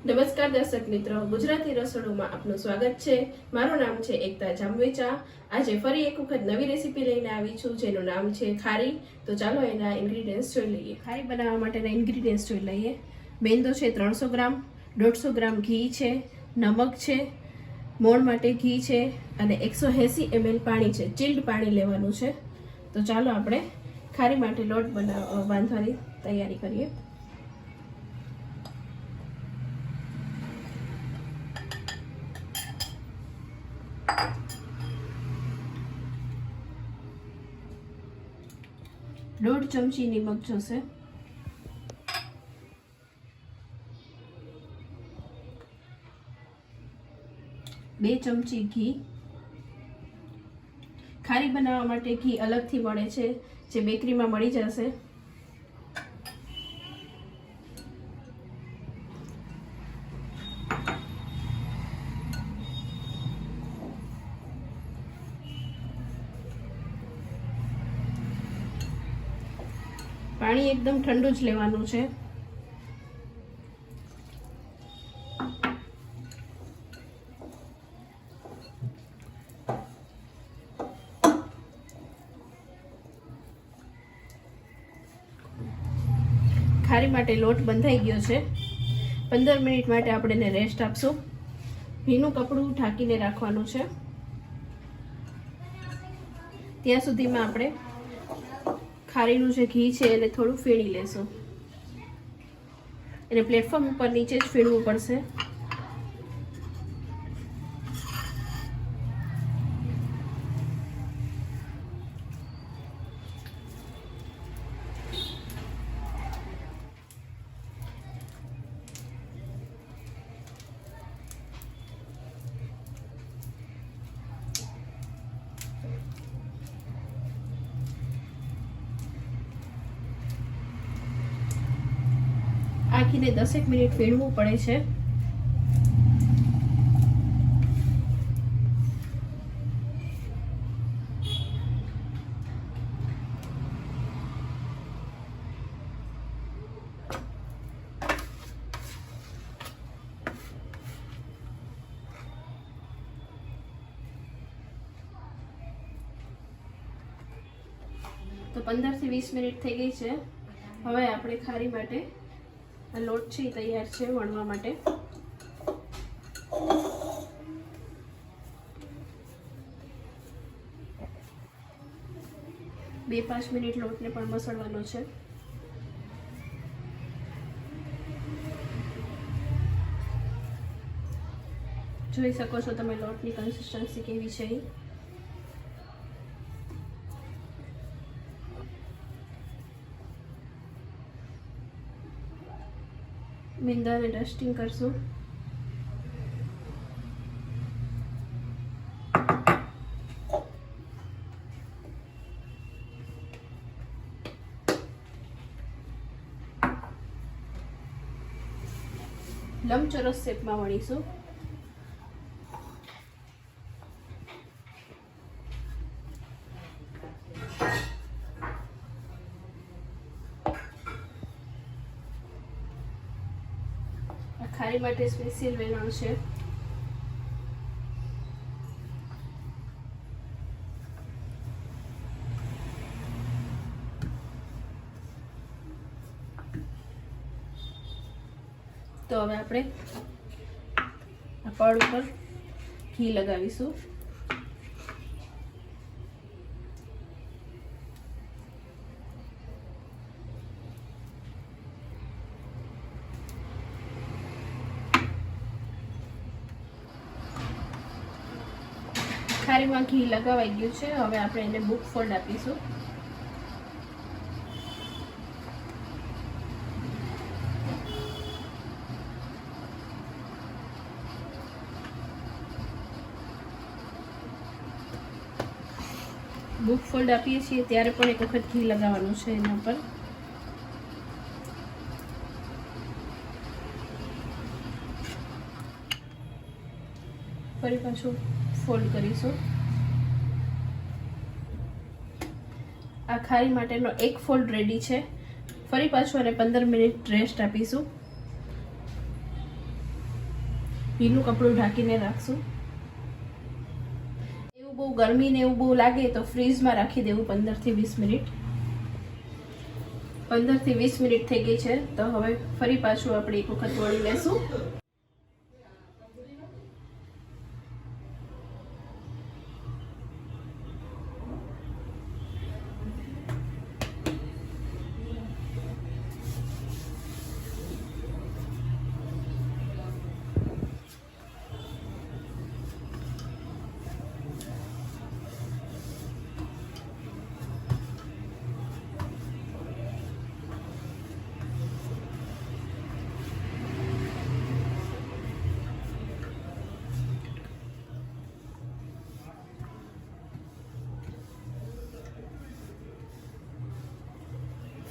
નમસ્કાર દર્શક મિત્રો, ગુજરાતી રસોડુમાં આપનું સ્વાગત છે। મારું નામ છે એકતા જામવેચા। આજે ફરી એક વખત નવી રેસીપી લઈને આવી છું, જેનું નામ છે ખારી। તો ચાલો એના ઇન્ગ્રીડિયન્ટ્સ જોઈ લઈએ। ખારી બનાવવા માટેના ઇન્ગ્રીડિયન્ટ્સ જોઈ લઈએ। મેંદો છે 300 ગ્રામ, 150 ગ્રામ ઘી છે, નમક છે, મોણ માટે ઘી છે અને 180 ml પાણી છે। ચિલ્ડ પાણી લેવાનું છે। તો ચાલો આપણે ખારી માટે લોટ બાંધવાની તૈયારી કરીએ। દોઢ ચમચી નિમક જોશે, 2 ચમચી ઘી। ખારી બનાવવા માટે ઘી અલગથી મળે છે, જે બેકરીમાં મળી જશે। પાણી એકદમ ઠંડુ જ લેવાનું છે। ખારી માટે લોટ બંધાઈ ગયો છે। 15 મિનિટ માટે આપણે એને રેસ્ટ આપશું। ભીનું કપડું ઢાંકીને રાખવાનું છે। ત્યાં સુધીમાં આપણે ખારીનું જે ઘી છે એને થોડું ફેણી લેશું। એને પ્લેટફોર્મ ઉપર નીચે જ ફેણવું પડશે। આ ઘીને 10 મિનિટ ફેણવું પડે છે। તો 15 થી 20 મિનિટ થઈ ગઈ છે। હવે આપણે ખારી માટે આ લોટ છે એ તૈયાર છે વણવા માટે। બે 5 મિનિટ લોટને પણ મસળવાનો છે। જોઈ શકો છો તમે લોટની કન્સિસ્ટન્સી કેવી છે। મેંદાને ડસ્ટિંગ કરશું। લંબચોરસ શેપમાં વણીશું। ખારી માટે સ્પેશિયલ વેલણ છે। તો હવે આપણે આ પડ ઉપર ઘી લગાવીશું। ખારીમાં ઘી લગાવાઈ ગયું છે। હવે આપણે એને બુક ફોલ્ડ આપીશું। બુક ફોલ્ડ આપીએ છીએ ત્યારે પણ એક વખત ઘી લગાવવાનું છે એના પર। ફરી પાછું ફોલ્ડ કરીશું। આ ખારી માટેનો એક ફોલ્ડ રેડી છે। ફરી પાછું અને 15 મિનિટ રેસ્ટ આપીશું। ભીનું કપડું ઢાંકીને રાખશું. એવું બહુ ગરમી ને એવું બહુ લાગે તો ફ્રીજમાં રાખી દેવું 15 થી 20 મિનિટ. 15 થી 20 મિનિટ થઈ ગઈ છે તો હવે ફરી પાછું આપણે એક વખત વળી લેશું.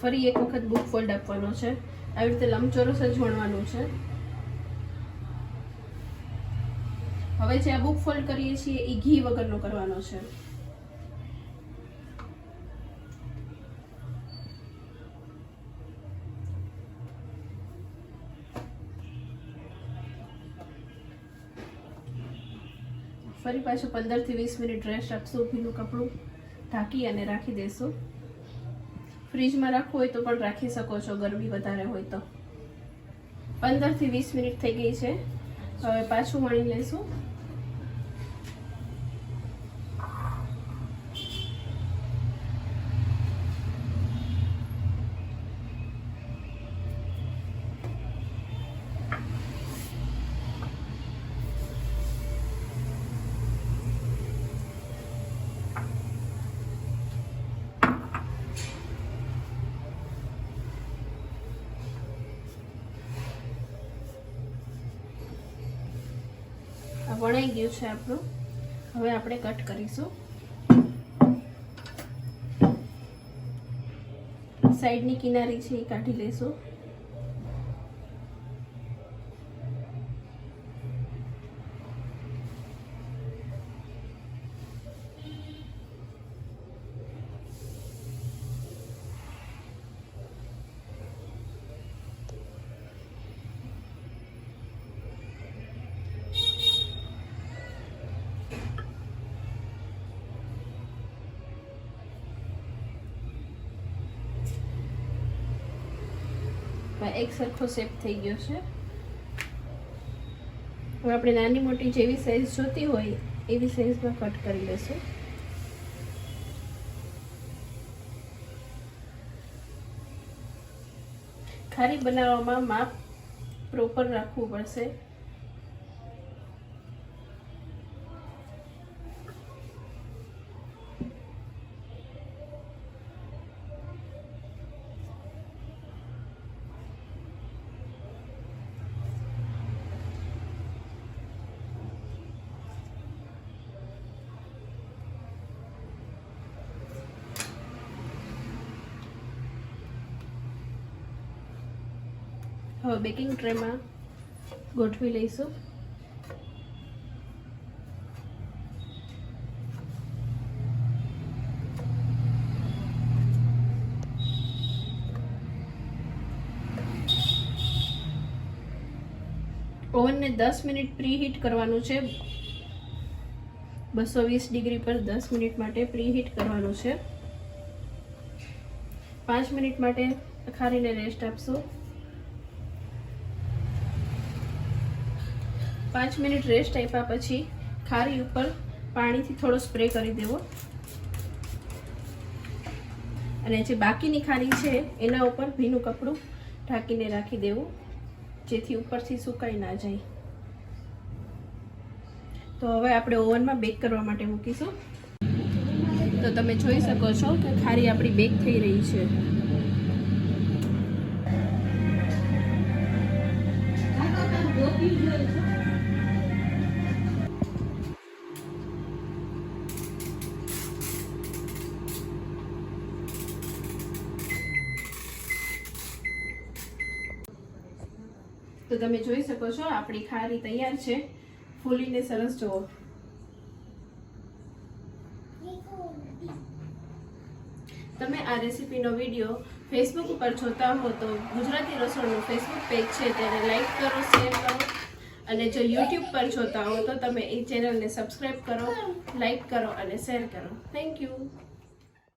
ફરી એક વખત બુક ફોલ્ડ આપવાનો છે. આવી રીતે લંબચોરસ જ વણવાનું છે. હવે જે આ બુક ફોલ્ડ કરીએ છીએ એ ઘી વગરનો કરવાનો છે. ફરી પાછું 15 થી 20 મિનિટ રેસ્ટ આપશું. ભીનું કપડું ઢાંકી અને રાખી દેશું. ફ્રીજમાં રાખવું હોય તો પણ રાખી શકો છો, ગરમી વધારે હોય તો. 15 થી 20 મિનિટ થઈ ગઈ છે. હવે પાછું વણી લઈશું. વણાઈ ગયું છે આપણું. હવે આપણે કટ કરીશું. સાઈડની કિનારી છે એ કાઢી લઈશું. એક સરખો શેપ થઈ ગયો છે. હવે આપણે નાની મોટી જેવી સાઈઝ જોતી હોય એવી સાઈઝમાં કટ કરી લેશું. ખારી બનાવવામાં માપ પ્રોપર રાખવું પડશે. હવે બેકિંગ ટ્રેમાં ગોઠવી લઈશું. ઓવનને 10 મિનિટ પ્રીહીટ કરવાનું છે. 220 ડિગ્રી પર 10 મિનિટ માટે પ્રીહીટ કરવાનું છે. 5 મિનિટ માટે ખારીને રેસ્ટ આપશું. 5 મિનિટ રેસ્ટ આપ્યા પછી ખારી ઉપર પાણીથી થોડો સ્પ્રે કરી દેવો અને જે બાકીની ખારી છે એના ઉપર ભીનું કપડું ઢાંકીને રાખી દેવું, જેથી ઉપરથી સુકાઈ ના જાય. તો હવે આપણે ઓવનમાં બેક કરવા માટે મૂકીશું. તો તમે જોઈ શકો છો કે ખારી આપણી બેક થઈ રહી છે. તો તમે જોઈ શકો છો આપણી ખારી તૈયાર છે, ફૂલીને સરસ. જુઓ, તમે આ રેસીપીનો વિડીયો ફેસબુક ઉપર જોતા હો તો ગુજરાતી રસોડું ફેસબુક પેજ છે તેને લાઈક કરો, શેર કરો અને જો યુટ્યુબ પર જોતા હો તો તમે એ ચેનલને સબસ્ક્રાઈબ કરો, લાઈક કરો અને શેર કરો. Thank you.